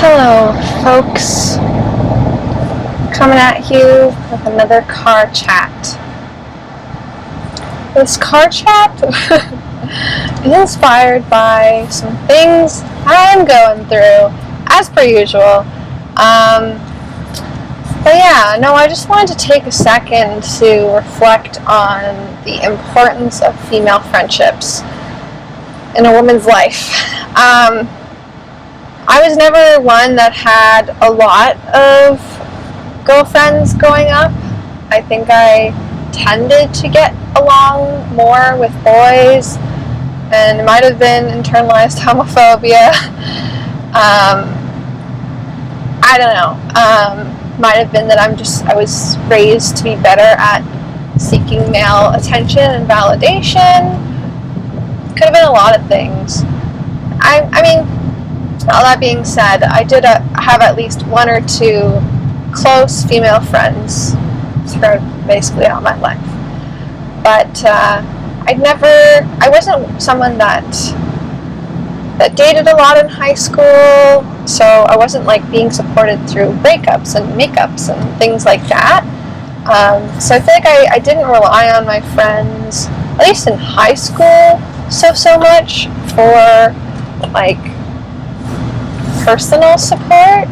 Hello, folks. Coming at you with another car chat. This car chat is inspired by some things I'm going through, as per usual. But yeah, no, I just wanted to take a second to reflect on the importance of female friendships in a woman's life. I was never one that had a lot of girlfriends growing up. I think I tended to get along more with boys, and it might have been internalized homophobia. I don't know. Might have been that I was raised to be better at seeking male attention and validation. Could have been a lot of things. I mean, all that being said, I did have at least one or two close female friends throughout basically all my life. But I wasn't someone that dated a lot in high school, so I wasn't like being supported through breakups and makeups and things like that. So I feel like I didn't rely on my friends, at least in high school, so much for like personal support.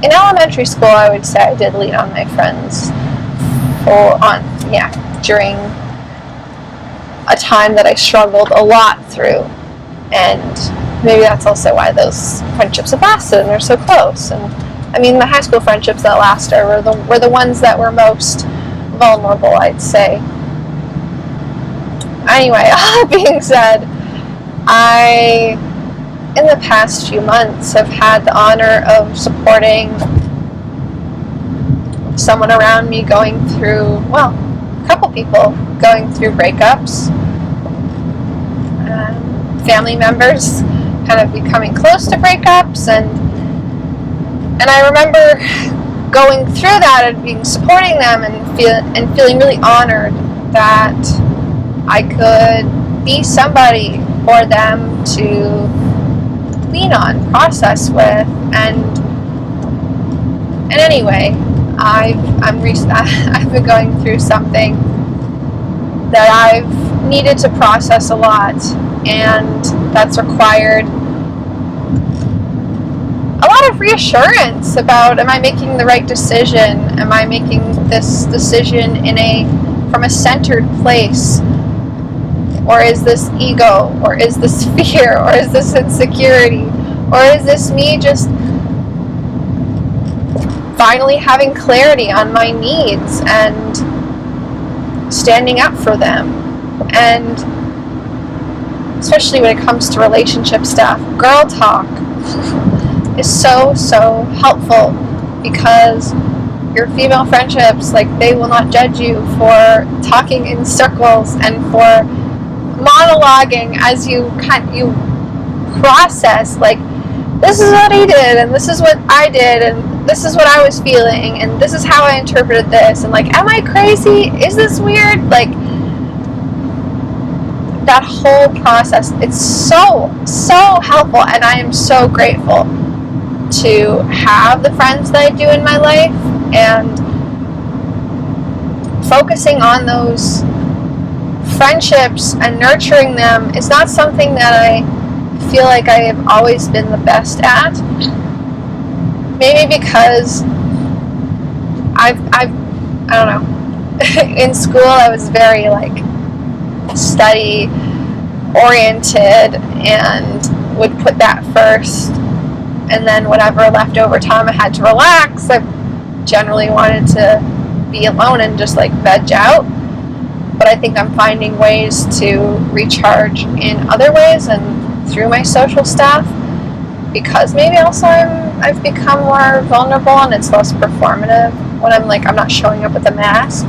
In elementary school, I would say I did lean on my friends during a time that I struggled a lot through, and maybe that's also why those friendships have lasted and are so close. And I mean, the high school friendships that lasted were the ones that were most vulnerable, I'd say. Anyway, all that being said, in the past few months, have had the honor of supporting someone around me going through, a couple people going through breakups, family members kind of becoming close to breakups, and I remember going through that and supporting them and feeling really honored that I could be somebody for them to lean on, process with, and anyway, I've been going through something that I've needed to process a lot, and that's required a lot of reassurance about, am I making the right decision? Am I making this decision from a centered place? Or is this ego? Or is this fear? Or is this insecurity? Or is this me just finally having clarity on my needs and standing up for them? And especially when it comes to relationship stuff, girl talk is so helpful, because your female friendships, they will not judge you for talking in circles and for monologuing as you process, this is what he did, and this is what I did, and this is what I was feeling, and this is how I interpreted this, and am I crazy? Is this weird? That whole process, it's so helpful, and I am so grateful to have the friends that I do in my life, and focusing on those friendships and nurturing them is not something that I feel like I have always been the best at. Maybe because I don't know. In school, I was very study oriented and would put that first, and then whatever leftover time I had to relax, I generally wanted to be alone and just veg out. But I think I'm finding ways to recharge in other ways and through my social stuff, because maybe also I've become more vulnerable and it's less performative. When I'm not showing up with a mask,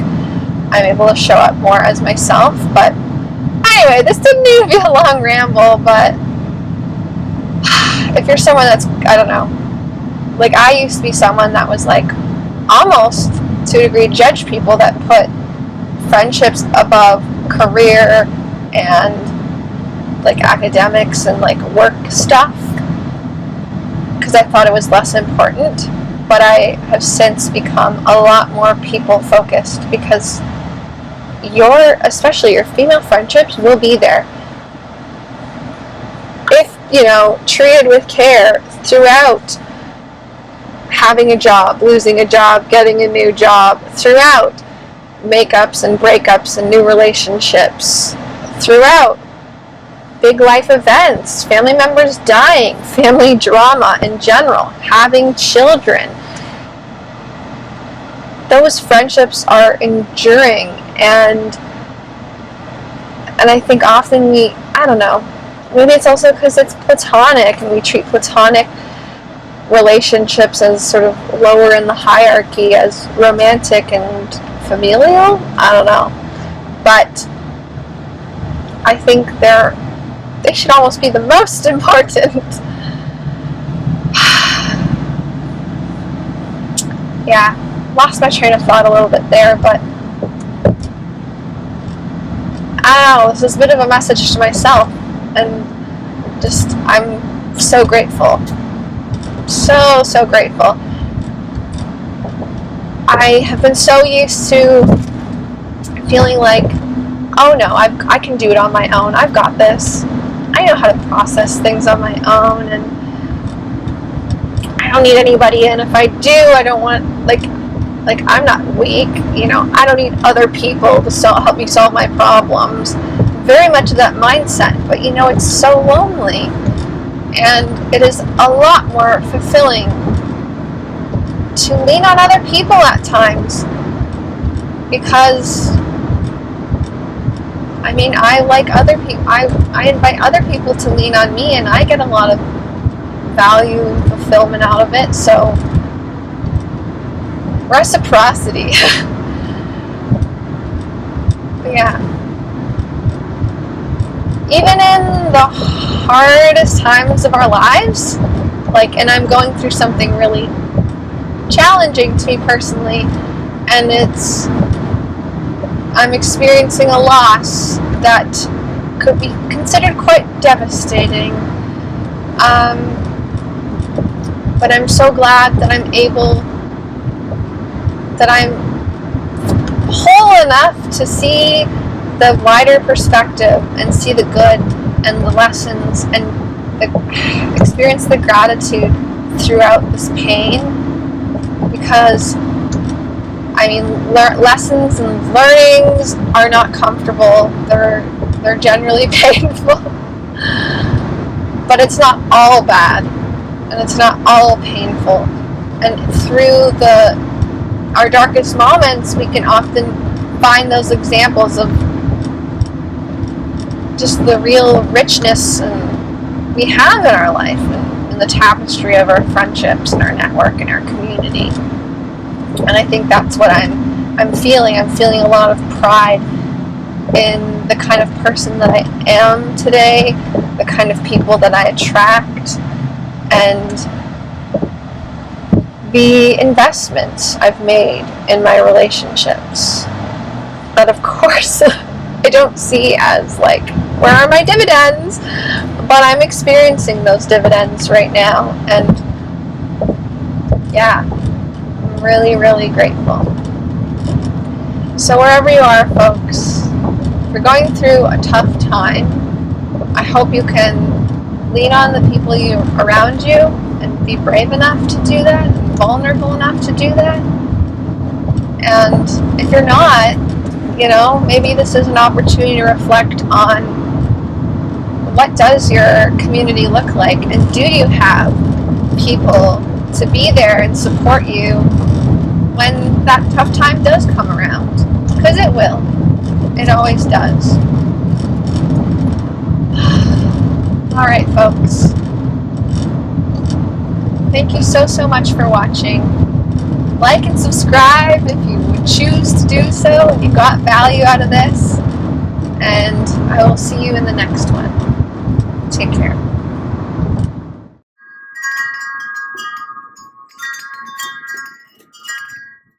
I'm able to show up more as myself. But anyway, this didn't need to be a long ramble, but if you're someone that's, I don't know, I used to be someone that was almost to a degree judge people that put friendships above career and like academics and like work stuff because I thought it was less important. But I have since become a lot more people focused because especially your female friendships will be there if, treated with care throughout having a job, losing a job, getting a new job, throughout makeups and breakups and new relationships, throughout big life events, family members dying, family drama in general, having children. Those friendships are enduring, and I think often I don't know, maybe it's also because it's platonic and we treat platonic relationships as sort of lower in the hierarchy as romantic and familial. I don't know, but I think they should almost be the most important. Yeah, lost my train of thought a little bit there, but I don't know, this is a bit of a message to myself, and just I'm so grateful. So grateful. I have been so used to feeling like, oh no, I can do it on my own. I've got this. I know how to process things on my own, and I don't need anybody. And if I do, I don't want like I'm not weak. I don't need other people to help me solve my problems. Very much that mindset, but it's so lonely. And it is a lot more fulfilling to lean on other people at times, because I like other people. I invite other people to lean on me, and I get a lot of value and fulfillment out of it. So reciprocity. Yeah. Even in the hardest times of our lives, and I'm going through something really challenging to me personally, and I'm experiencing a loss that could be considered quite devastating. But I'm so glad that I'm whole enough to see the wider perspective and see the good and the lessons and experience the gratitude throughout this pain, because lessons and learnings are not comfortable. They're generally painful, but it's not all bad, and it's not all painful. And through our darkest moments, we can often find those examples of just the real richness we have in our life, and the tapestry of our friendships and our network and our community. And I think that's what I'm feeling. I'm feeling a lot of pride in the kind of person that I am today, the kind of people that I attract, and the investments I've made in my relationships. That, of course, I don't see as where are my dividends? But I'm experiencing those dividends right now, and yeah, I'm really, really grateful. So wherever you are, folks, if you're going through a tough time, I hope you can lean on the people around you and be brave enough to do that, and vulnerable enough to do that. And if you're not, maybe this is an opportunity to reflect on what does your community look like, and do you have people to be there and support you when that tough time does come around? Because it will. It always does. Alright, folks. Thank you so much for watching. Like and subscribe if you would choose to do so, if you got value out of this. And I will see you in the next one. Take care.